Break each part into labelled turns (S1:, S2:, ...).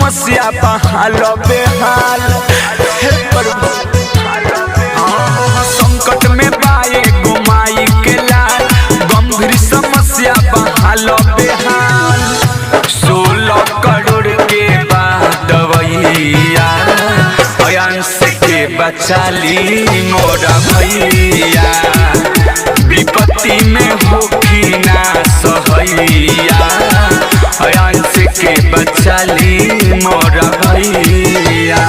S1: समस्या बहाल बेहाल। हे प्रभु संकट में बाए गुमाई के लाल, गंभीर समस्या बहाल बेहाल। 16 करोड़ के बाद दवैया, अंश के बचाली मोरा भैया। विपत्ति में होखी ना सहैया, अंश के बचाली मोरा भैया।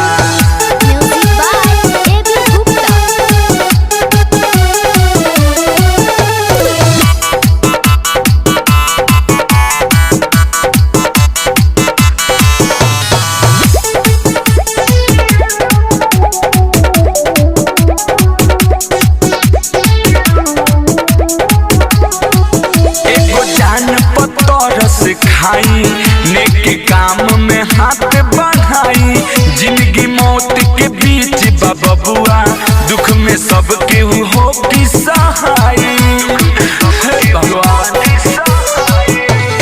S1: खाई नेक काम में हाथ बढ़ाई, जिंदगी मौत के बीच बबुआ, दुख में सबके हो की सहाय। भगवान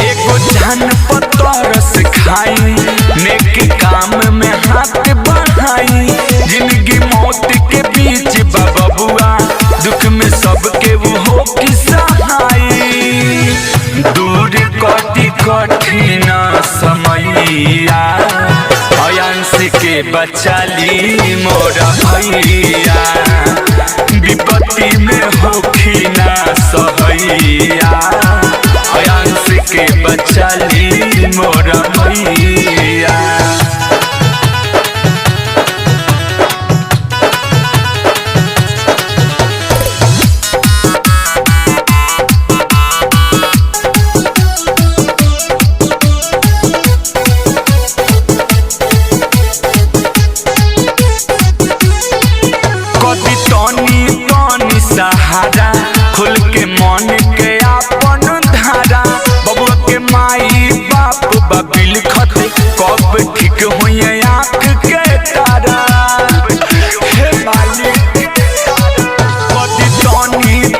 S1: एगो जान पतरस खाई, नेक काम में हाथ बढ़ाई, जिंदगी मौत के बीच बबुआ, दुख में सबके हो की सहाय। दूर कठिन समैया, अंश के बचाली मोरा भैया। विपत्ति में होखी ना सहैया, अंश के बचाली मोरा भैया। सहारा खुल के मन के आपन धारा, बबुआ के माई बाप बबिल खत, कब ठीक हुई आँख के तारा। हे मालिक कदी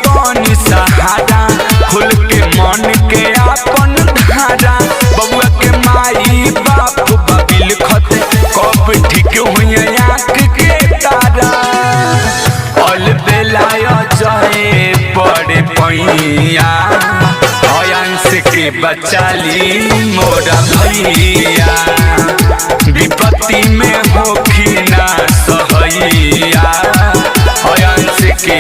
S1: तनी सहारा, खुल के मन के आपन धारा, बबुआ के माई बाप बबिल खत, कब ठीक हुई आँख के तारा। अल बेलाया जाए पड़े पैया, अंश के बचाली मोरा भैया। विपत्ति में होखी ना सहैया, अंश के